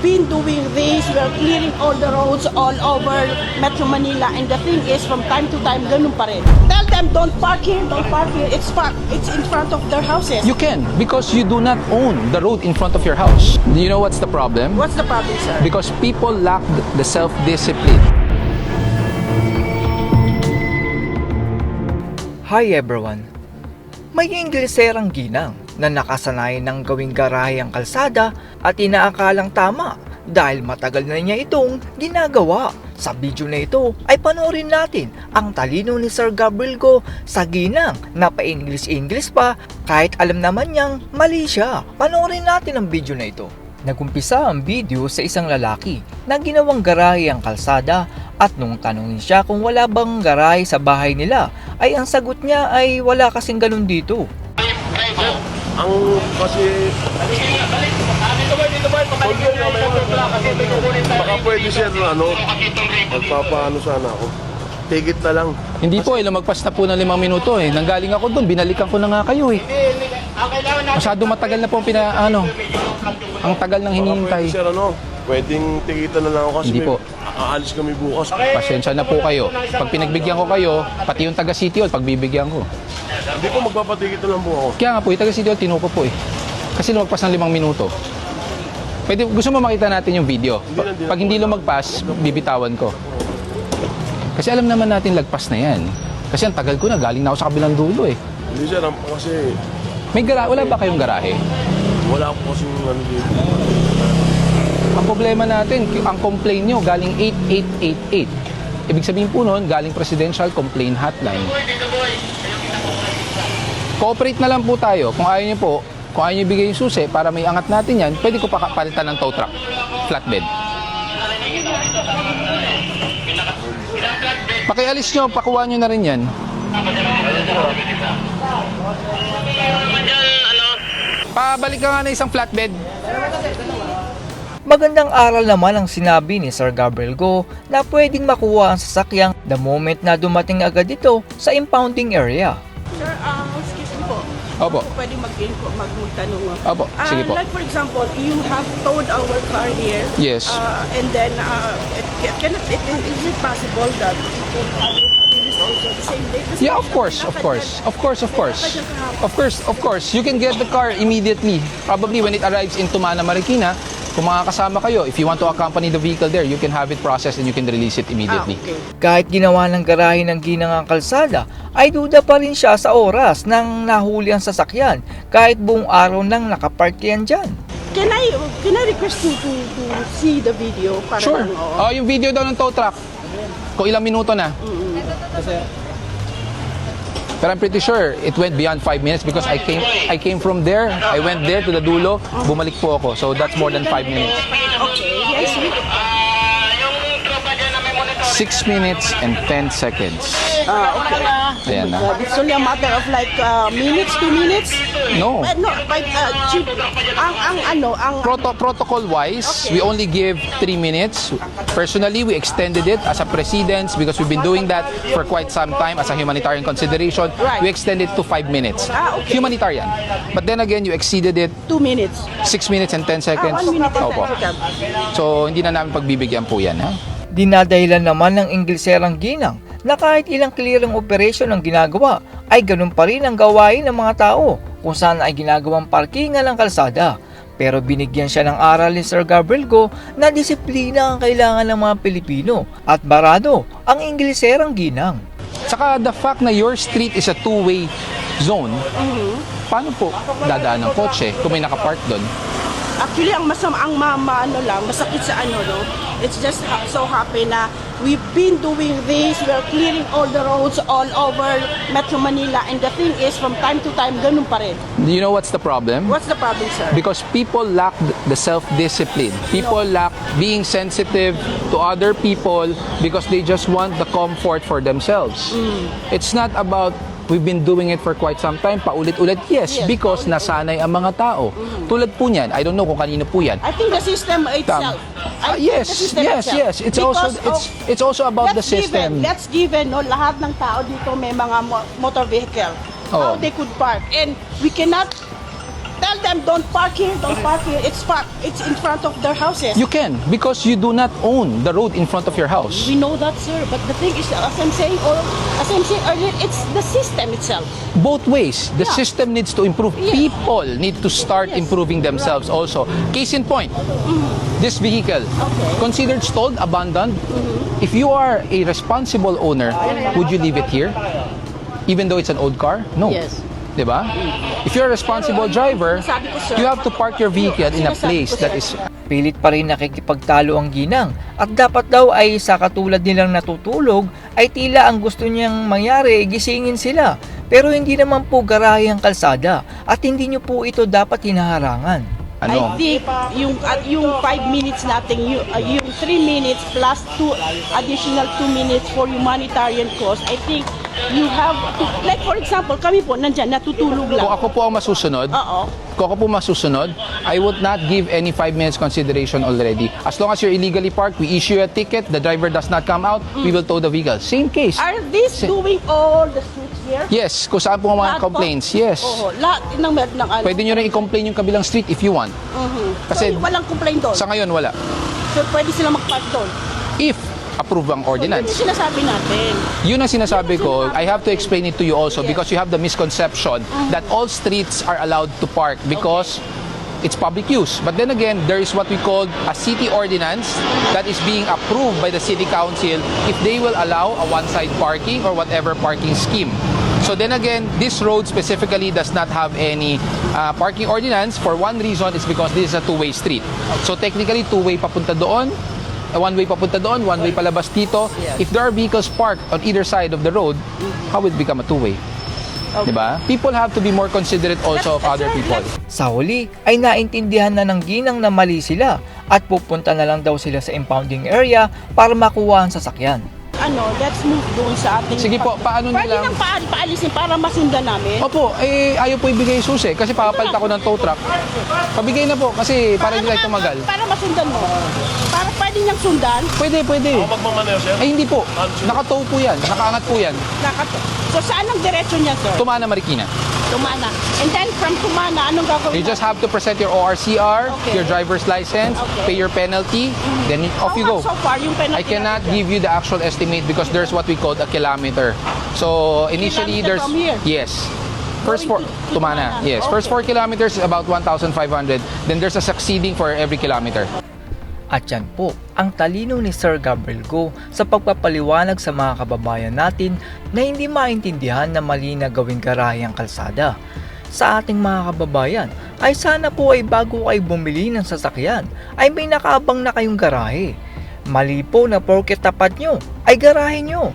been doing this. We're clearing all the roads all over Metro Manila. And the thing is, from time to time, ganun pa rin. Tell them, don't park here, don't park here. It's in front of their houses. You can, because you do not own the road in front of your house. Do you know what's the problem? What's the problem, sir? Because people lack the self-discipline. Hi everyone! May Ingleserang ginang na nakasanayan ng gawing garahe ang kalsada at inaakalang tama dahil matagal na niya itong ginagawa. Sa video na ito ay panoorin natin ang talino ni Sir Gabriel Go sa ginang na pa-English pa kahit alam naman niyang mali siya. Panoorin natin ang video na ito. Nagumpisa ang video sa isang lalaki na ginawang garahe ang kalsada at nung tanungin siya kung wala bang garahe sa bahay nila ay ang sagot niya ay wala kasing ganun dito. Ang kasi baka pwede siya magpapaano sana ako. Tigit na lang. Hindi po, lumagpas na po ng 5 minuto eh. Nanggaling ako doon, binalikan ko na nga kayo eh. Masyado matagal na po ang tagal ng hinihintay. Sir, pwedeng tigitan na lang ako kasi Hindi po. aalis kami bukas. Pasensya na po kayo. Pag pinagbigyan ko kayo, pati yung taga City Hall, pagbibigyan ko. Hindi po, magpapatigit na lang po ako. Kaya nga po, yung taga City Hall, tinuko po eh. Kasi lumagpas ng 5 minuto. Pwede, gusto mo makita natin yung video? Pag hindi lumagpas, bibitawan ko. Kasi alam naman natin lagpas na yan. Kasi ang tagal ko na, galing na ako sa kabilang dulo eh. Hindi sir, kasi Wala ba kayong garahe? wala ako kasing dito. Ang problema natin, ang complaint nyo galing 8888. Ibig sabihin po nun, galing Presidential Complaint Hotline. Cooperate na lang po tayo. Kung ayaw nyo po, kung ayaw nyo ibigay yung susi para may angat natin yan, pwede ko pa palitan ng tow truck, flatbed. Pakialis nyo, pakuha nyo na rin yan. Pabalik ka nga na isang flatbed. Magandang aral naman ang sinabi ni Sir Gabriel Go na pwedeng makuha ang sasakyang the moment na dumating agad ito sa impounding area. Sir, excuse me po. Opo. Pwede magtanong. Opo, sige po. Like for example, you have towed our car here. Yes. And then, is it possible that it will have it released also the same day? Kasi Yeah, of course. You can get the car immediately. Probably when it arrives in Tumana, Marikina, kung makakasama kayo, if you want to accompany the vehicle there, you can have it processed and you can release it immediately. Okay. Kahit ginawa ng garahe ng ginang ang kalsada, ay duda pa rin siya sa oras nang nahuli ang sasakyan kahit buong araw nang nakapark yan dyan. Can I request to see the video? Para Sure. lang, Oh, yung video daw ng tow truck. Kung ilang minuto na. Pero I'm pretty sure it went beyond 5 minutes because I came from there. I went there to the dulo. Bumalik po ako. So that's more than 5 minutes. Okay, yes, 6 minutes and 10 seconds. okay. Ayan na. It's only a matter of like minutes, 2 minutes? No. No, but Protocol-wise, Okay. we only give 3 minutes. Personally, we extended it as a precedence because we've been doing that for quite some time as a humanitarian consideration. Right. We extended it to 5 minutes. Okay. Humanitarian. But then again, you exceeded it 2 minutes. 6 minutes and 10 seconds. 1 minute and Opo. 10 seconds. So, hindi na namin pagbibigyan po yan, ha? Dinadahilan naman ng Ingleserang ginang na kahit ilang clearing operation ang ginagawa ay ganun pa rin ang gawain ng mga tao kung saan ay ginagawang parkingan ng kalsada. Pero binigyan siya ng aral ni Sir Gabriel Go na disiplina ang kailangan ng mga Pilipino at barado ang Ingleserang ginang. Saka the fact na your street is a two-way zone, paano po dadaan ng kotse kung may nakapark doon? Actually, ang masakit sa it's just so happy na we've been doing this, we're clearing all the roads all over Metro Manila, and the thing is, from time to time, ganun pa rin. Do you know what's the problem? What's the problem, sir? Because people lack the self-discipline. People lack being sensitive to other people because they just want the comfort for themselves. It's not about we've been doing it for quite some time, paulit-ulit. Yes, because nasanay ang mga tao. Tulad po niyan, I don't know kung kanino po yan. I think the system itself. Yes. It's also about the system. Let's given, lahat ng tao dito may mga motor vehicle. How Oo. they could park. And we cannot tell them don't park here, don't park here. It's in front of their houses. You can, because you do not own the road in front of your house. We know that, sir. But the thing is, as I'm saying earlier, it's the system itself. Both ways, the Yeah. system needs to improve. Yeah. People need to start Yes. improving themselves also. Case in point, this vehicle, Okay. considered stalled, abandoned. If you are a responsible owner, would you leave it here? Even though it's an old car? No. Yes. Diba? If you're a responsible driver, Sinasabi ko, sir, you have to park your vehicle in a place that is Pilit pa rin nakikipagtalo ang ginang at dapat daw ay sa katulad nilang natutulog ay tila ang gusto niyang mangyari gisingin sila. Pero hindi naman po garahe ang kalsada at hindi niyo po ito dapat hinaharangan. ano. I think yung 5 minutes natin, yung 3 minutes plus additional 2 minutes for humanitarian cause, I think you have to, like for example, kami po nandyan, natutulog lang. Kung ako po ang masusunod, Oo. I would not give any 5 minutes consideration already. As long as you're illegally parked, we issue a ticket, the driver does not come out, we will tow the vehicle. Same case. Are these doing all the streets here? Yes, kung saan po ang mga Lahat po? complaints, yes. Oo, lahat ng ano. Pwede nyo rin i-complain yung kabilang street if you want. Kasi- so, walang complaint doon. Sa ngayon, wala. So, pwede sila mag-park doon. If approve ang So, yun ordinance. yung sinasabi natin. Yun ang sinasabi ko. I have to explain it to you also Yes. because you have the misconception that all streets are allowed to park because it's public use. But then again, there is what we call a city ordinance that is being approved by the city council if they will allow a one-side parking or whatever parking scheme. So then again, this road specifically does not have any parking ordinance. For one reason, it's because this is a two-way street. So technically, two-way papunta doon, one-way papunta doon, one-way palabas dito. If there are vehicles parked on either side of the road, how will it become a two-way? Diba? People have to be more considerate also of other people. Sa huli ay naintindihan na ng ginang na mali sila at pupunta na lang daw sila sa impounding area para makuha ang sasakyan. Let's move doon sa ating... Sige po, paano Pwede nilang... nang paalisin para masundan namin. Opo, ayaw po ibigay susi kasi papapalit ako ng tow truck. Pabigay na po kasi para hindi tayo tumagal. Para masundan mo. Para pwede niyang sundan. Pwede. Magmamaneho, sir? Ay hindi po, nakatow po yan, nakaangat po yan. So saan ang diretso niya, sir? Tumana Marikina. Tumana. And then from Tumana, anong gagawin You just have to present your ORCR, Okay. your driver's license, Okay. pay your penalty, then off you go. So far, yung penalty I cannot natin. give you the actual estimate because there's what we call a kilometer. So initially Kilometer there's from here? yes. First Going four to Tumana. Tumana. Yes, first 4 kilometers is about 1,500. Then there's a succeeding for every kilometer. At yan po ang talino ni Sir Gabriel Go sa pagpapaliwanag sa mga kababayan natin na hindi maintindihan na mali na gawing garahe ang kalsada. Sa ating mga kababayan ay sana po ay bago kayo bumili ng sasakyan ay may nakaabang na kayong garahe. Mali po na porket tapat nyo ay garahe nyo.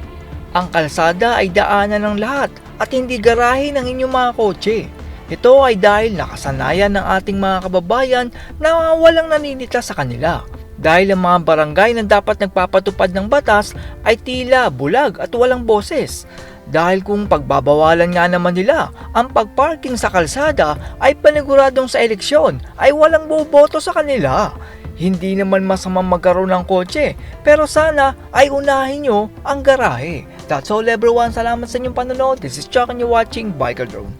Ang kalsada ay daanan ng lahat at hindi garahe ng inyong mga kotse. Ito ay dahil nakasanayan ng ating mga kababayan na walang naninita sa kanila. Dahil ang mga barangay na dapat nagpapatupad ng batas ay tila bulag at walang boses. Dahil kung pagbabawalan nga naman nila ang pagparking sa kalsada ay paniguradong sa eleksyon ay walang boboto sa kanila. Hindi naman masamang magkaroon ng kotse pero sana ay unahin nyo ang garahe. That's all everyone. Salamat sa inyong panonood. This is Chuck and you're watching Biker Drone.